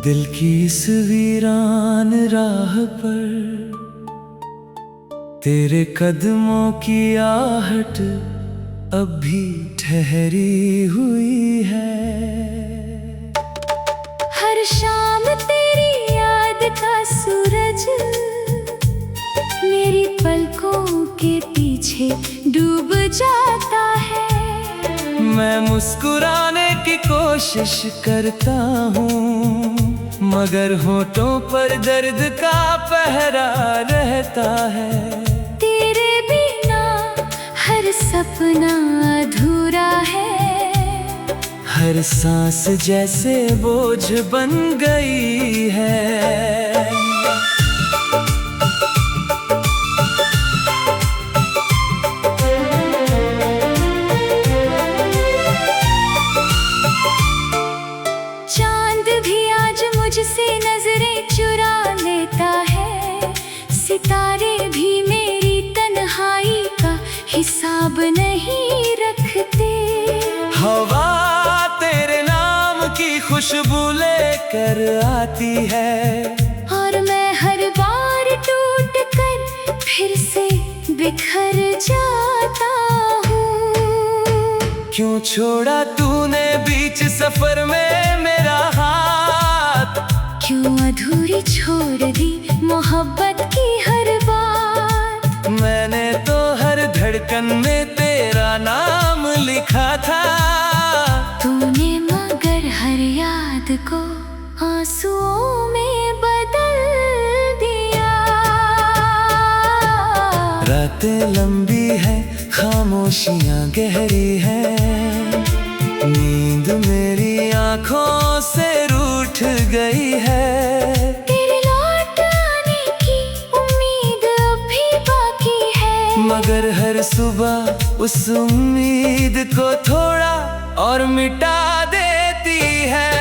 दिल की इस वीरान राह पर तेरे कदमों की आहट अब भी ठहरी हुई है। हर शाम तेरी याद का सूरज मेरी पलकों के पीछे डूब जाता है। मैं मुस्कुराने की कोशिश करता हूँ, मगर होठों पर दर्द का पहरा रहता है। तेरे बिना हर सपना अधूरा है, हर सांस जैसे बोझ बन गई है। चांद भी आज मुझसे नजरें चुरा लेता है, सितारे भी मेरी तन्हाई का हिसाब नहीं रखते। हवा तेरे नाम की खुशबू लेकर आती है, और मैं हर बार टूट कर फिर से बिखर जाता हूँ। क्यों छोड़ा तूने बीच सफर में मेरा हाथ, क्यों अधूरी छोड़ दी मोहब्बत की हर बात। मैंने तो हर धड़कन में तेरा नाम लिखा था, तूने मगर हर याद को आंसुओं में बदल दिया। रातें लंबी है, खामोशियां गहरी है, नींद मेरी आंखों से रूठ गई है। तेरे लौट आने की उम्मीद अभी बाकी है, मगर हर सुबह उस उम्मीद को थोड़ा और मिटा देती है।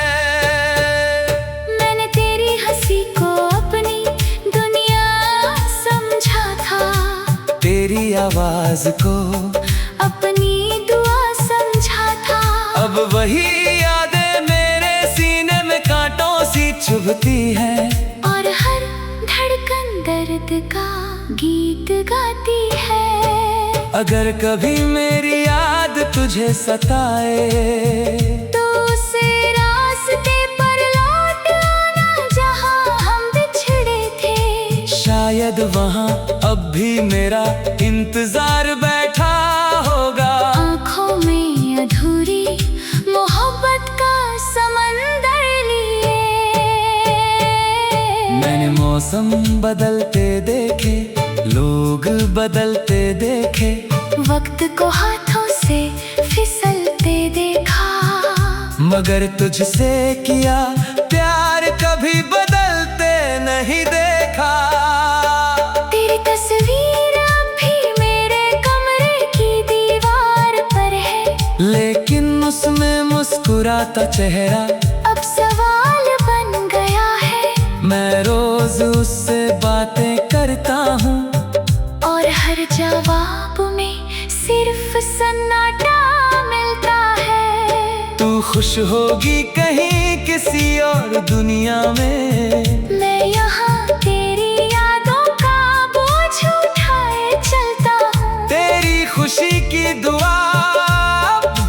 मैंने तेरी हंसी को अपनी दुनिया समझा था, तेरी आवाज को अपनी दुआ समझा था। अब वही यादें मेरे सीने में कांटों सी चुभती है, और हर धड़कन दर्द का गीत गाती है। अगर कभी मेरी याद तुझे सताए, तो उसे रास्ते पर लौट आना जहाँ हम बिछड़े थे। शायद वहाँ अब भी मेरा इंतजार बैठा होगा। आँखों में अधूरी मोहब्बत का समंदर लिए। मैंने मौसम बदलते देखे, लोग बदलते देखे, वक्त को हाथों से फिसलते देखा, मगर तुझसे किया प्यार कभी बदलते नहीं देखा। तेरी तस्वीर अब भी मेरे कमरे की दीवार पर है, लेकिन उसमें मुस्कुराता चेहरा अब सवाल बन गया है। मैं रोज उससे बातें करता हूँ, और हर जवाब में सिर्फ सन्नाटा मिलता है। तू खुश होगी कहीं किसी और दुनिया में, मैं यहाँ तेरी यादों का बोझ उठाए चलता हूँ। तेरी खुशी की दुआ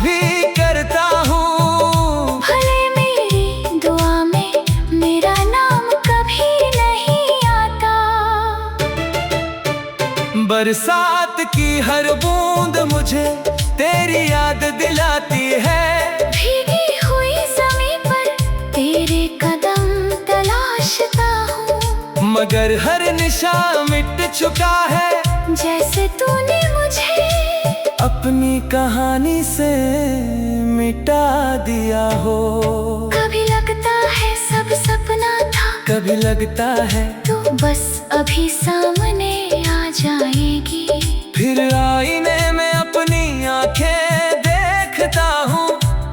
भी करता हूँ। भले मेरी दुआ में मेरा नाम कभी नहीं आता। बरसात की हर बूंद मुझे तेरी याद दिलाती है, भीगी हुई ज़मीं पर तेरे कदम तलाशता हूँ। मगर हर निशान मिट चुका है, जैसे तूने मुझे अपनी कहानी से मिटा दिया हो। कभी लगता है सब सपना था, कभी लगता है तू बस अभी सामने आ जाएगी। फिर आईने में अपनी आंखें देखता हूँ,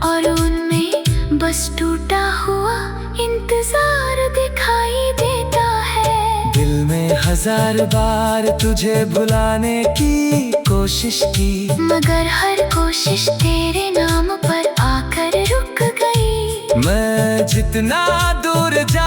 और उनमें बस टूटा हुआ इंतजार दिखाई देता है। दिल में हजार बार तुझे भुलाने की कोशिश की, मगर हर कोशिश तेरे नाम पर आकर रुक गई। मैं जितना दूर जा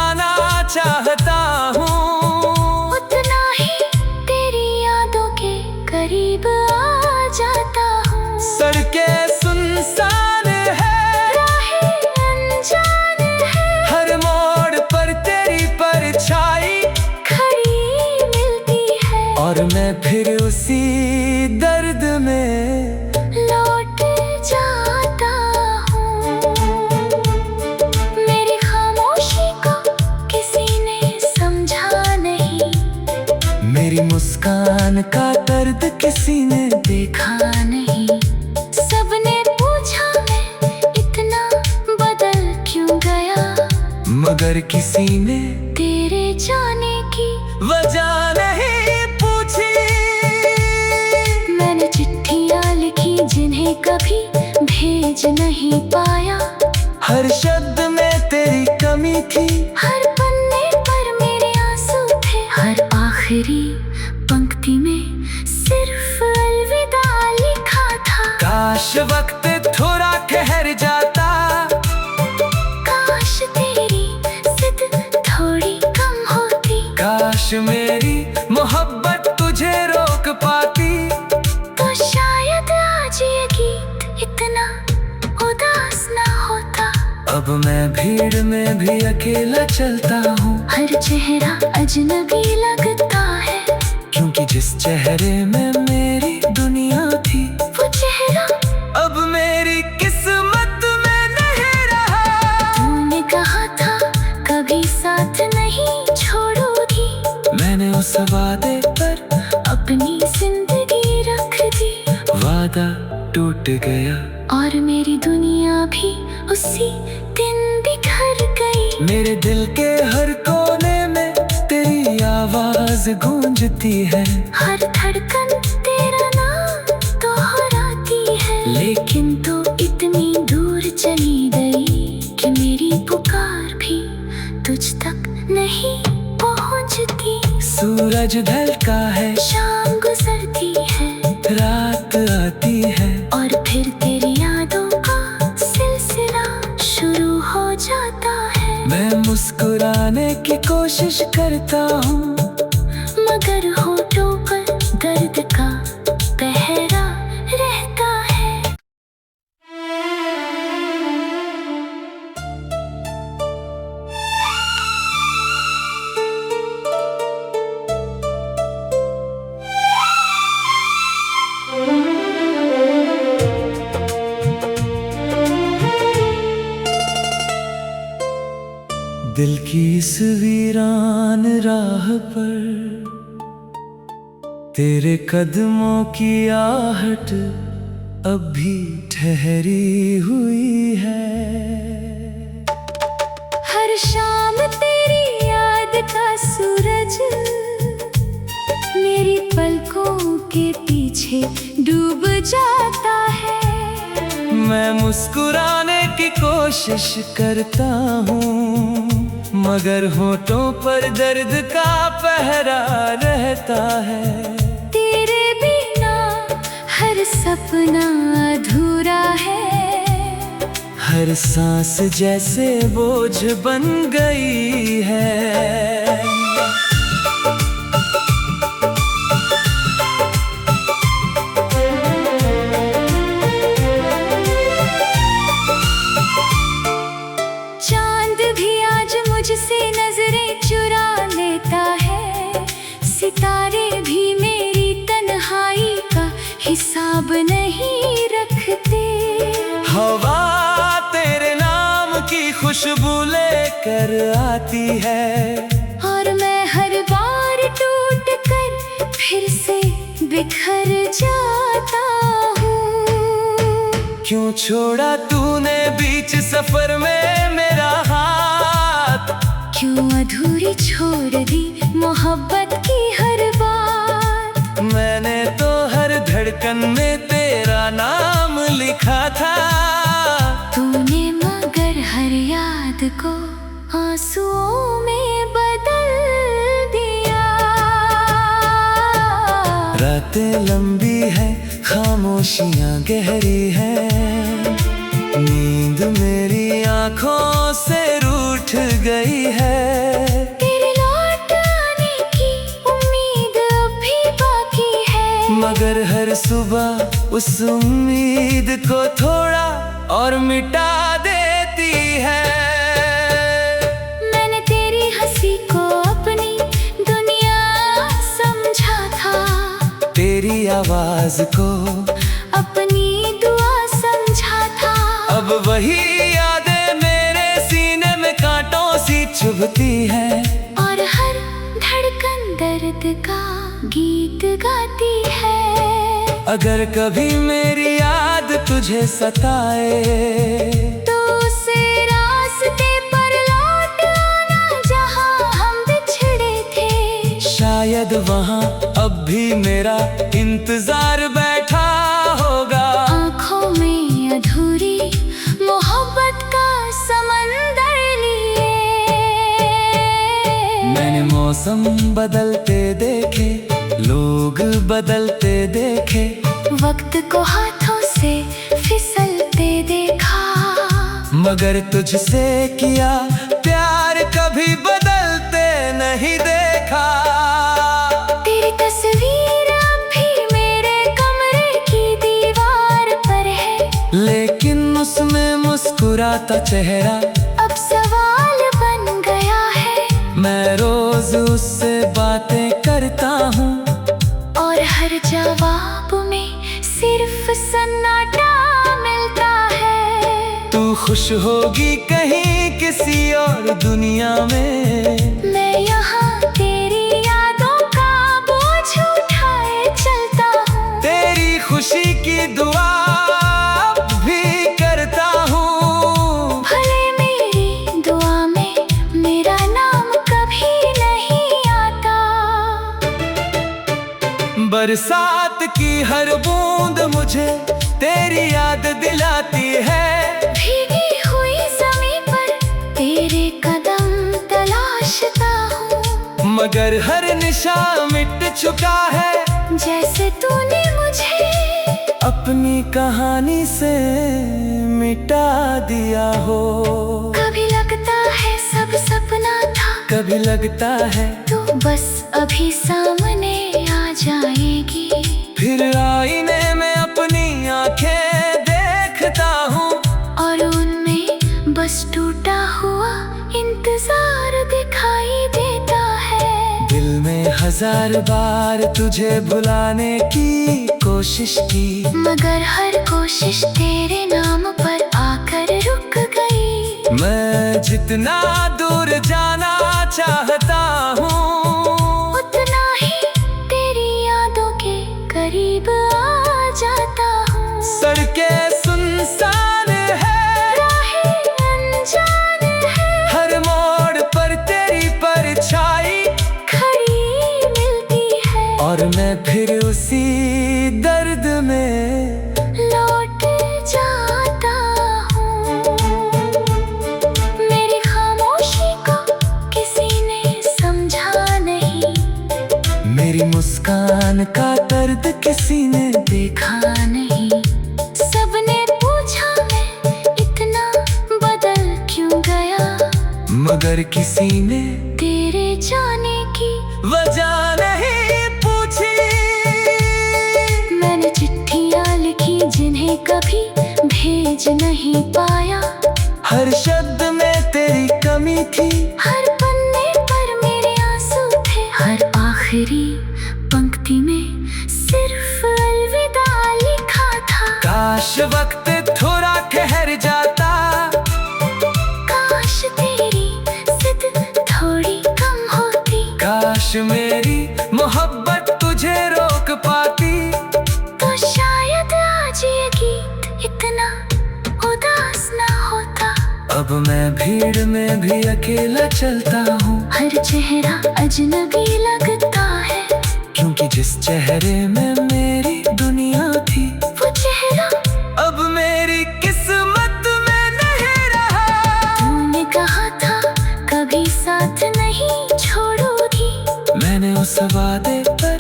कर किसी ने तेरे जाने की वजह नहीं पूछी। मैंने चिट्ठियां लिखी जिन्हें कभी भेज नहीं पाया। हर शब्द में तेरी कमी थी, हर पन्ने पर मेरे आंसू थे, हर आखिरी पंक्ति में सिर्फ अलविदा लिखा था। काश वक्त थोड़ा ठहर जाता, काश तेरी जिद थोड़ी कम होती, काश मेरी मोहब्बत तुझे रोक पाती। तो शायद आज ये गीत इतना उदास ना होता। अब मैं भीड़ में भी अकेला चलता हूँ, हर चेहरा अजनबी लगता है, क्योंकि जिस चेहरे में मेरी दुनिया थी वो चेहरा अब मेरी किस्मत में नहीं रहा। तूने कहा था कभी साथ नहीं छोड़ोगी, मैंने उस वादे पर अपनी जिंदगी रख दी। वादा टूट गया और मेरी दुनिया भी उसी दिन बिखर गई। मेरे दिल के हर कोने में तेरी आवाज गूंजती है, हर धड़कन तेरा नाम दोहराती है, लेकिन तो इतनी दूर चली गई कि मेरी पुकार भी तुझ तक नहीं पहुंचती। सूरज ढलता है, शाम गुजरती है, रात आती है, और फिर तेरी यादों का सिलसिला शुरू हो जाता है। मैं मुस्कुराने की कोशिश करता हूँ, मगर होठों पर दर्द का पहरा रहता है। दिल की इस वीरान राह पर तेरे कदमों की आहट अब भी ठहरी हुई है। हर शाम तेरी याद का सूरज मेरी पलकों के पीछे डूब जाता है। मैं मुस्कुराने की कोशिश करता हूँ, मगर होठों पर दर्द का पहरा रहता है। तेरे बिना हर सपना अधूरा है, हर सांस जैसे बोझ बन गई है। चांद भी आज मुझसे नजरें चुरा लेता है, सितारे भी मेरी तन्हाई का हिसाब नहीं रखते। हवा तेरे नाम की खुशबू लेकर आती है, और मैं हर बार टूट कर फिर से बिखर जाता हूँ। क्यों छोड़ा तूने बीच सफर में मेरा हाथ, क्यों अधूरी छोड़ दी मोहब्बत की हर बात। मैंने तो हर धड़कन में तेरा नाम लिखा था, तूने मगर हर याद को आंसुओं में बदल दिया। रातें लंबी है, खामोशियां गहरी है, नींद मेरी आंखों से रूठ गई है। तेरे लौट आने की उम्मीद अभी बाकी है, मगर हर सुबह उस उम्मीद को थोड़ा और मिटा देती है। मैंने तेरी हंसी को अपनी दुनिया समझा था, तेरी आवाज को अपनी दुआ समझा था। अब वही यादें मेरे सीने में कांटों सी चुभती है, और हर धड़कन दर्द का गीत गाती है। अगर कभी मेरी याद तुझे सताए तो उसे रास्ते पर लौट शायद वहाँ अब भी मेरा इंतजार बैठा होगा। आँखों में अधूरी मोहब्बत का समंदर लिए। मैंने मौसम बदलते देखे, लोग बदलते देखे, वक्त को हाथों से फिसलते देखा, मगर तुझसे किया प्यार कभी बदलते नहीं देखा। तेरी तस्वीर अब भी मेरे कमरे की दीवार पर है, लेकिन उसमें मुस्कुराता चेहरा अब सवाल बन गया है। मैं रोज उससे बातें करता हूँ, और हर जवाब में सिर्फ सन्नाटा मिलता है। तू खुश होगी कहीं किसी और दुनिया में, मैं यहाँ तेरी यादों का बोझ उठाए चलता हूँ। तेरी खुशी की दुआ अब भी करता हूँ। भले मेरी दुआ में मेरा नाम कभी नहीं आता। बरसात की हर बूंद मुझे तेरी याद दिलाती है, भीगी हुई ज़मीं पर तेरे कदम तलाशता हूँ, मगर हर निशान मिट चुका है, जैसे तूने मुझे अपनी कहानी से मिटा दिया हो। कभी लगता है सब सपना था, कभी लगता है तू बस अभी सामने आ जाएगी। फिर आईने में अपनी आंखें देखता हूँ, और उनमें बस टूटा हुआ इंतजार दिखाई देता है। दिल में हजार बार तुझे भुलाने की कोशिश की, मगर हर कोशिश तेरे नाम पर आकर रुक गई। मैं जितना दूर जाना चाहता हूँ, उतना ही तेरी यादों के करीब आ जाता हूँ। सड़कें सुनसान है, राहें अनजान है, हर मोड़ पर तेरी परछाई खड़ी मिलती है, और मैं फिर उसी दर्द में लौट जाता हूँ। मेरी खामोशी को किसी ने समझा नहीं, मेरी मुस्कान का दर्द किसी ने देखा नहीं। सबने पूछा मैं इतना बदल क्यों गया, मगर किसी ने तेरे जाने की वजह नहीं पूछी। मैंने चिट्ठियाँ लिखी जिन्हें कभी भेज नहीं पाया, हर शब्द में तेरी कमी थी, हर पन्ने पर मेरे आंसू थे, हर आखिरी पंक्ति में सिर्फ अलविदा लिखा था। काश वक्त थोड़ा ठहर जाता, काश तेरी जिद थोड़ी कम होती, काश मेरी मोहब्बत तुझे रोक पाती, तो शायद आज ये गीत इतना उदास ना होता। अब मैं भीड़ में भी अकेला चलता हूँ, हर चेहरा अजनबी लगता है, क्योंकि जिस चेहरे में मेरी दुनिया थी, वो चेहरा अब मेरी किस्मत में नहीं रहा। तूने कहा था कभी साथ नहीं छोड़ोगी, मैंने उस वादे पर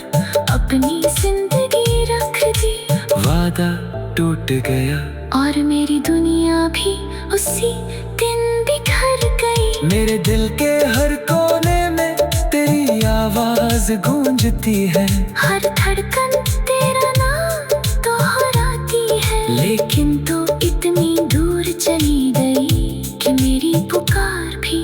अपनी जिंदगी रख दी, वादा टूट गया, और मेरी दुनिया भी उसी दिन बिखर गई। मेरे दिल के हर कोने में तेरी आवाज गूंजती है, हर धड़कन तेरा नाम दोहराती है, लेकिन तू इतनी दूर चली गई कि मेरी पुकार भी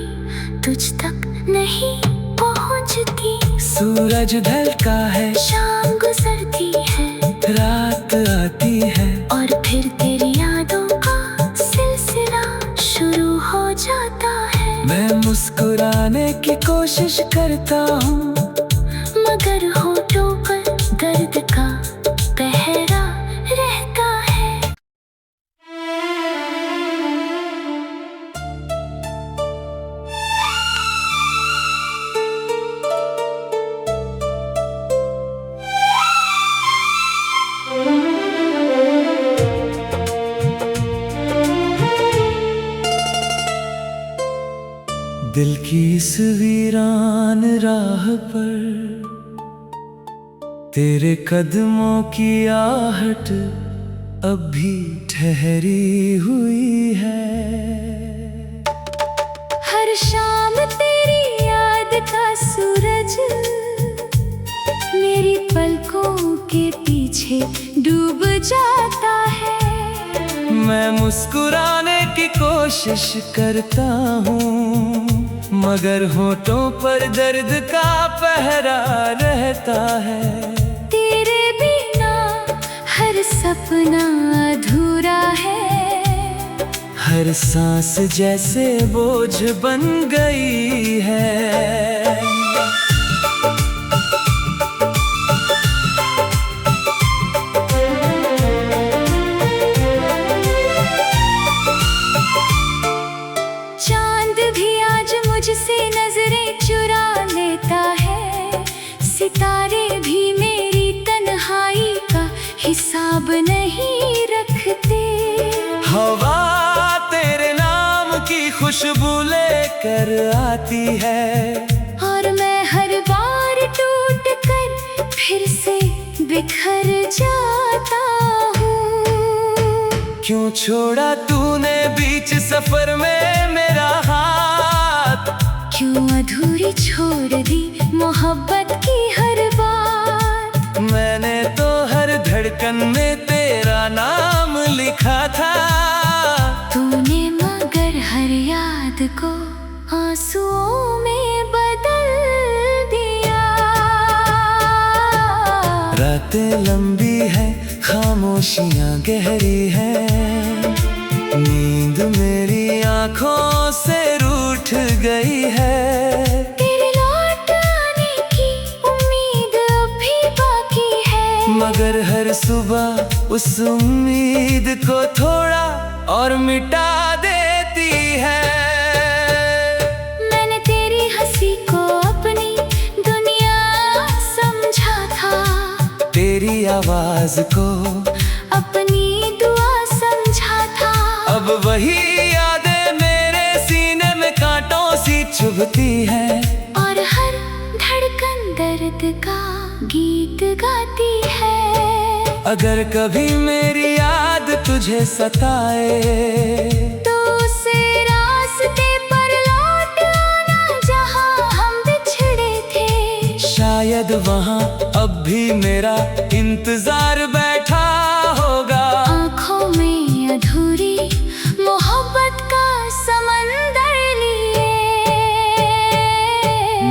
तुझ तक नहीं पहुंचती। सूरज ढलता है, शाम गुजरती है, रात आती है, और फिर तेरी यादों का सिलसिला शुरू हो जाता है। मैं मुस्कुराने की कोशिश करता हूँ, मगर होठों पर दर्द का पहरा रहता है। दिल की इस वीरान राह पर तेरे कदमों की आहट अब भी ठहरी हुई है। हर शाम तेरी याद का सूरज मेरी पलकों के पीछे डूब जाता है। मैं मुस्कुराने की कोशिश करता हूँ, मगर होठों पर दर्द का पहरा रहता है। तेरे बिना हर सपना अधूरा है, हर सांस जैसे बोझ बन गई है। चांद भी आज मुझसे नजरें चुरा लेता है, सितारे भी मेरी तन्हाई का हिसाब नहीं रखते। हवा तेरे नाम की खुशबू लेकर आती है, और मैं हर बार टूट कर फिर से बिखर जाता हूँ। क्यों छोड़ा तूने बीच सफर में मेरा हाथ, क्यों अधूरी छोड़ दी मोहब्बत की हर बात। मैंने तो हर धड़कन में तेरा नाम लिखा था, तूने मगर हर याद को आंसुओं में बदल दिया। रातें लंबी है, खामोशियां गहरी है, नींद मेरी आंखों से रूठ गई है। तेरे लौट आने की उम्मीद अभी बाकी है, मगर हर सुबह उस उम्मीद को थोड़ा और मिटा देती है। मैंने तेरी हंसी को अपनी दुनिया समझा था, तेरी आवाज को अपनी दुआ समझा था। अब वही यादें मेरे सीने में कांटों सी चुभती है, और हर धड़कन दर्द का गीत गाती है। अगर कभी मेरी याद तुझे सताए, तो उसे रास्ते पर लौट आना जहाँ हम बिछड़े थे। शायद वहाँ अब भी मेरा इंतजार बैठा होगा। आँखों में अधूरी मोहब्बत का समंदर लिए।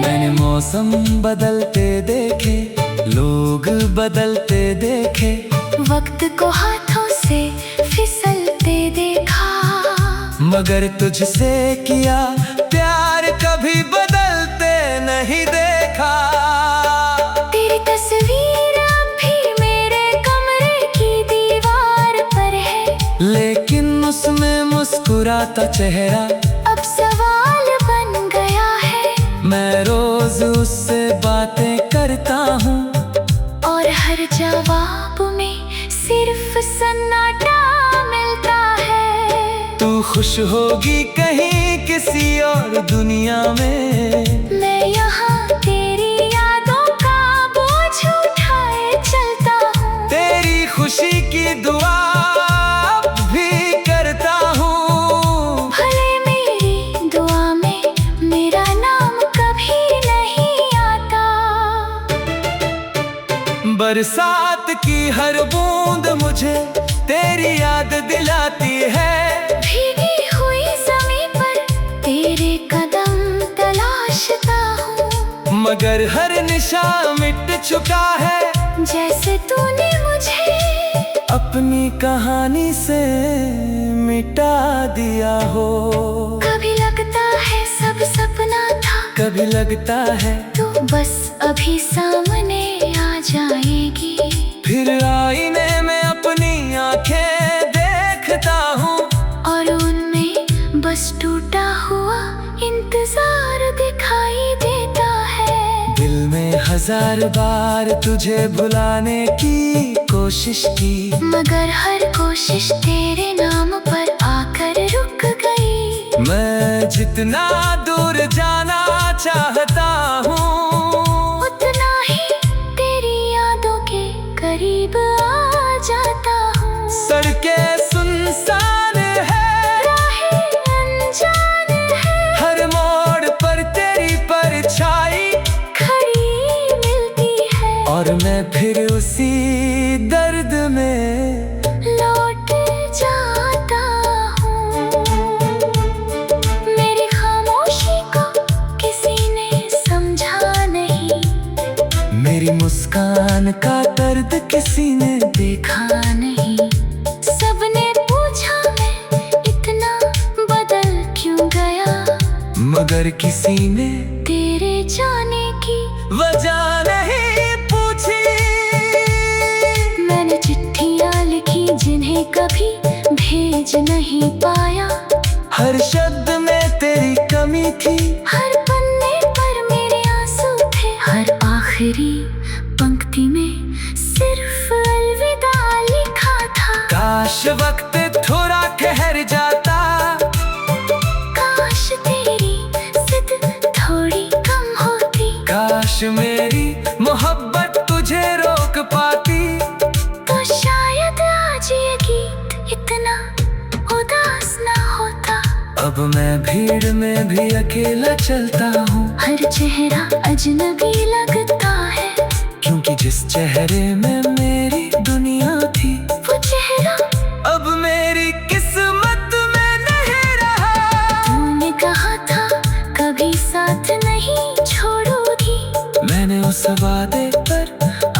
मैंने मौसम बदलते देखे, लोग बदलते देखे, वक्त को हाथों से फिसलते देखा, मगर तुझसे किया प्यार कभी बदलते नहीं देखा। तेरी तस्वीर अब भी मेरे कमरे की दीवार पर है, लेकिन उसमें मुस्कुराता चेहरा अब सवाल बन गया है। मैं रोज उससे बातें करता हूँ, और हर जवाब में सिर्फ सन्नाटा मिलता है। तू खुश होगी कहीं किसी और दुनिया में, मैं यहाँ तेरी यादों का बोझ उठाए चलता हूँ। तेरी खुशी की दुआ भी करता हूँ। भले मेरी दुआ में मेरा नाम कभी नहीं आता। बरसात की हर बूंद मुझे तेरी याद दिलाती है, भीगी हुई ज़मीं पर तेरे कदम तलाशता हूँ। मगर हर निशान मिट चुका है, जैसे तूने मुझे अपनी कहानी से मिटा दिया हो। कभी लगता है सब सपना था, कभी लगता है तू बस अभी सामने आ जाएगी। फिर आईने में अपनी आंखें देखता हूँ, और उनमें बस टूटा हुआ इंतजार दिखाई देता है। दिल में हजार बार तुझे भुलाने की कोशिश की, मगर हर कोशिश तेरे नाम पर आकर रुक गई। मैं जितना दूर भूल जाना चाहता हूँ, उतना ही तेरी यादों के करीब आ जाता हूँ। सड़कें सुनसान है, राहें अनजान है, हर मोड़ पर तेरी परछाई खड़ी मिलती है, और मैं फिर उसी दर्द में लौट जाता हूँ। मेरी खामोशी को किसी ने समझा नहीं, मेरी मुस्कान का दर्द किसी ने देखा नहीं। सबने पूछा मैं इतना बदल क्यों गया, मगर किसी ने तेरे जाने की वजह नहीं पूछी। मैंने चिट्ठियाँ लिखी जिन्हें कभी भेज नहीं पाया, हर शब्द में तेरी कमी थी, हर पन्ने पर मेरे आंसू थे, हर आखिरी पंक्ति में सिर्फ अलविदा लिखा था। काश वक्त थोड़ा ठहर जाता, काश तेरी जिद थोड़ी कम होती, काश मेरी मोहब्बत तुझे रोक पाती, तो शायद आज ये गीत इतना उदास ना होता। अब मैं भीड़ में भी अकेला चलता हूँ, हर चेहरा अजनबी लगता है, क्योंकि जिस चेहरे में मेरी दुनिया थी, वो चेहरा अब मेरी किस्मत में नहीं रहा। तूने कहा था कभी साथ नहीं छोड़ोगी, मैंने उस वादे पर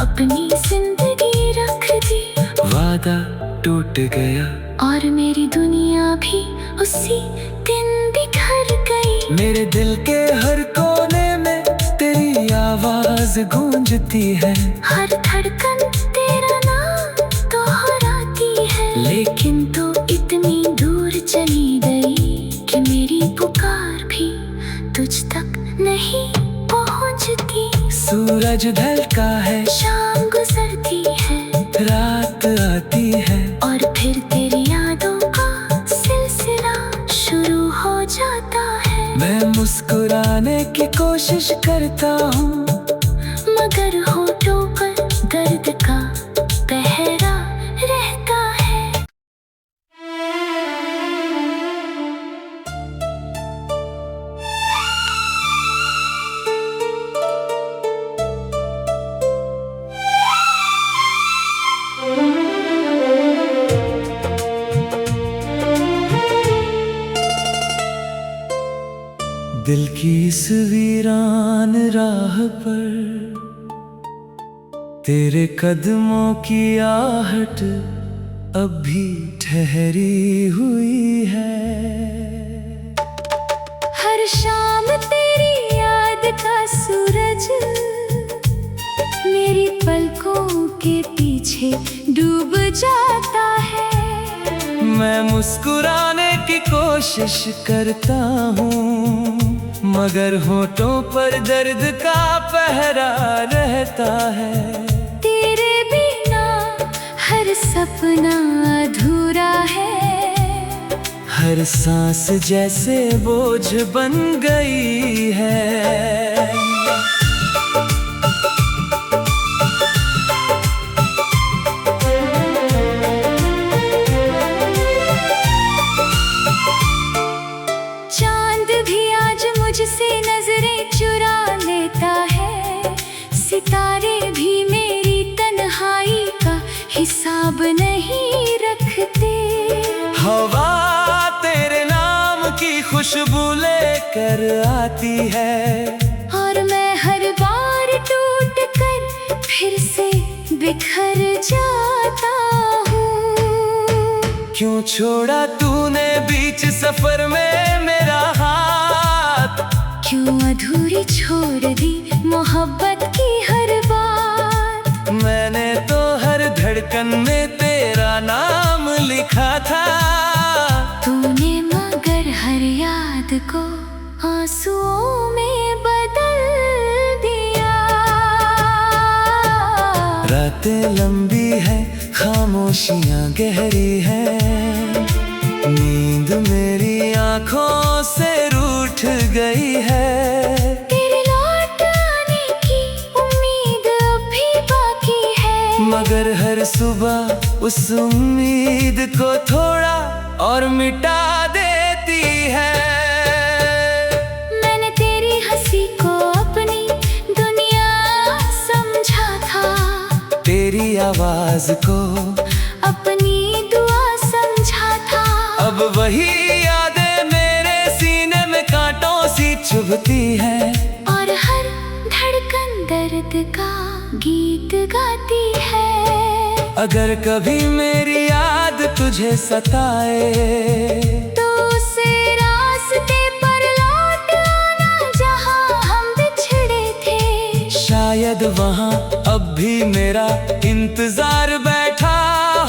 अपनी जिंदगी रख दी, वादा टूट गया, और मेरी दुनिया भी उसी दिन बिखर गई। मेरे दिल के हर कोने में तेरी आवाज गूंजती है, हर धड़कन तेरा नाम दोहराती है, लेकिन तू इतनी दूर चली गई कि मेरी पुकार भी तुझ तक नहीं पहुंचती। सूरज ढलता है, शाम गुजरती है, रात आती है, और फिर तेरी यादों का सिलसिला शुरू हो जाता है। मैं मुस्कुराने की कोशिश करता हूँ, मगर होठों पर दर्द का पहरा रहता है। दिल की इस वीरान राह पर तेरे कदमों की आहट अब भी ठहरी हुई है। हर शाम तेरी याद का सूरज मेरी पलकों के पीछे डूब जाता है। मैं मुस्कुराने की कोशिश करता हूँ, मगर होठों पर दर्द का पहरा रहता है। तेरे बिना हर सपना अधूरा है, हर सांस जैसे बोझ बन गई है। मुझसे नजरें चुरा लेता है, सितारे भी मेरी तन्हाई का हिसाब नहीं रखते। हवा तेरे नाम की खुशबू लेकर आती है, और मैं हर बार टूट कर फिर से बिखर जाता हूँ। क्यों छोड़ा तूने बीच सफर में मेरा हाथ, क्यों अधूरी छोड़ दी मोहब्बत की हर बात। मैंने तो हर धड़कन में तेरा नाम लिखा था, तूने मगर हर याद को आंसुओं में बदल दिया। रातें लंबी है, खामोशियां गहरी है, नींद मेरी आंखों से रूठ गई है। तेरे लौट आने की उम्मीद अभी बाकी है, मगर हर सुबह उस उम्मीद को थोड़ा और मिटा देती है। मैंने तेरी हंसी को अपनी दुनिया समझा था, तेरी आवाज को अपनी दुआ समझा था। अब वही यादें मेरे सीने में कांटों सी चुभती है, और हर धड़कन दर्द का गीत गाती है। अगर कभी मेरी याद तुझे सताए तो उसे रास्ते पर लौट आना जहाँ हम बिछड़े थे। शायद वहाँ अब भी मेरा इंतजार बैठा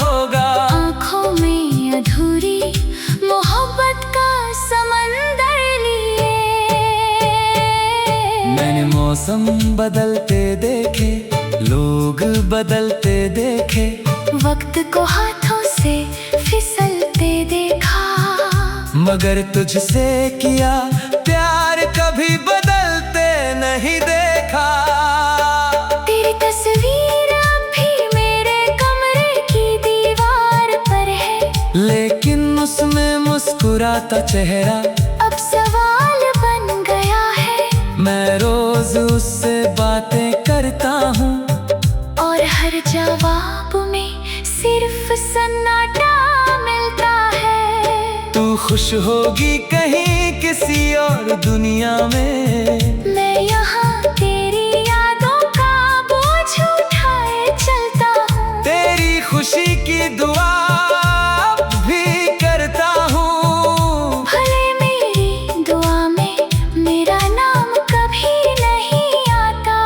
होगा। आँखों में अधूरी मोहब्बत का समंदर लिए। मैंने मौसम बदलते देखे, लोग बदलते देखे, वक्त को हाथों से फिसलते देखा, मगर तुझसे किया प्यार कभी बदलते नहीं देखा। तेरी तस्वीर अब भी मेरे कमरे की दीवार पर है, लेकिन उसमें मुस्कुराता चेहरा अब सवाल बन गया है। मैं रोज उससे बातें करता हूँ, और हर जवाब में सिर्फ सन्नाटा मिलता है। तू खुश होगी कहीं किसी और दुनिया में, मैं यहाँ तेरी यादों का बोझ उठाए चलता हूँ। तेरी खुशी की दुआ भी करता हूँ। भले मेरी दुआ में मेरा नाम कभी नहीं आता।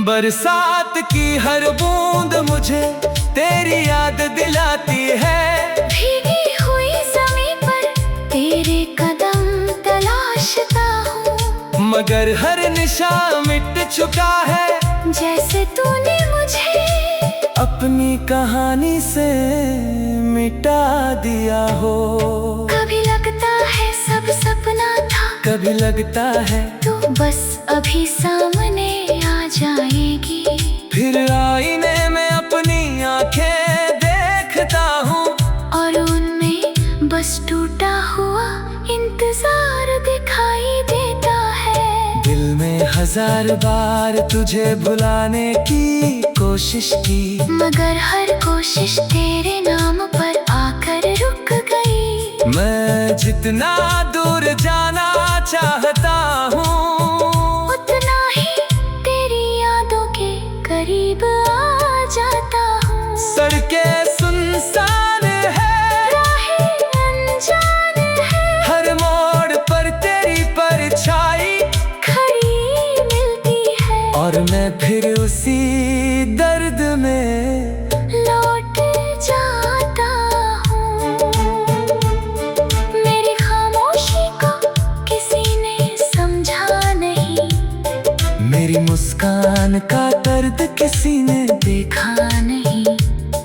बरसात की हर बूंद मुझे तेरी याद दिलाती है। भीगी हुई ज़मीं पर तेरे कदम तलाशता हूँ, मगर हर निशान मिट चुका है, जैसे तूने मुझे अपनी कहानी से मिटा दिया हो। कभी लगता है सब सपना था, कभी लगता है तू बस अभी सामने आ जाएगी। फिर आईने में अपनी आंखें देखता हूँ, और उनमें बस टूटा हुआ इंतजार दिखाई देता है। दिल में हजार बार तुझे भुलाने की कोशिश की, मगर हर कोशिश तेरे नाम पर आकर रुक गई। मैं जितना दूर जाना चाहता हूँ, उतना ही तेरी यादों के करीब आ जाता हूँ। सड़कें सुनसान है, राहें अनजान है, हर मोड़ पर तेरी परछाई खड़ी मिलती है। और मैं फिर उसी दर्द में लौट जाता हूँ। मेरी खामोशी को किसी ने समझा नहीं, मेरी मुस्कान का दर्द किसी ने देखा नहीं।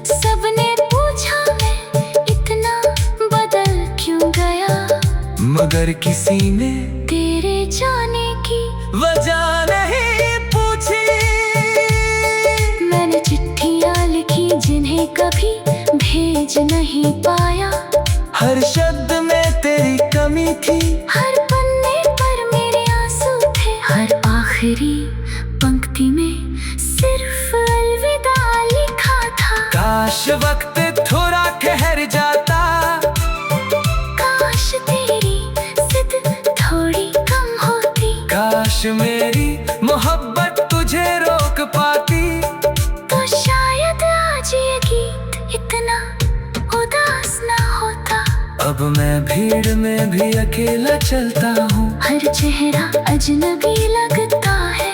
सबने पूछा मैं इतना बदल क्यों गया, मगर किसी ने तेरे जाने की वजह नहीं पूछी। मैंने चिट्ठियाँ लिखी जिन्हें कभी भेज नहीं पाया, हर शब्द में तेरी कमी थी, हर पन्ने पर मेरे आंसू थे, हर आखिरी पंक्ति में सिर्फ अलविदा लिखा था। काश वक्त थोड़ा ठहर जाता, काश तेरी जिद थोड़ी कम होती, काश मेरी मोहब्बत तुझे रोक पाती, तो शायद आज ये गीत इतना उदास ना होता। अब मैं भीड़ में भी अकेला चलता हूँ, हर चेहरा अजनबी लगता है,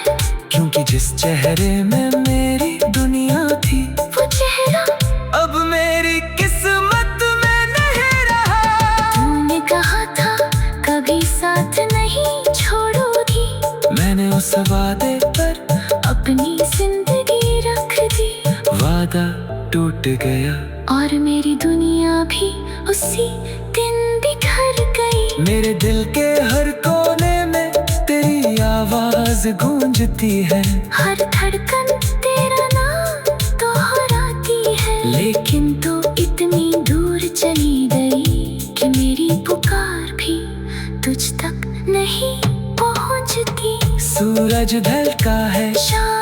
क्योंकि जिस चेहरे में मेरी दुनिया थी, वो चेहरा अब मेरी किस्मत में नहीं रहा। तूने कहा था कभी साथ नहीं छोड़ोगी, मैंने उस वादे पर अपनी जिंदगी रख दी। वादा टूट गया, और मेरी दुनिया भी उसी दिन बिखर गई। मेरे दिल के हर कोने में तेरी आवाज गूंजती है। हर धड़कन तेरा नाम दोहराती है, लेकिन तू इतनी दूर चली गई कि मेरी पुकार भी तुझ तक नहीं पहुंचती। सूरज ढलता है, शाम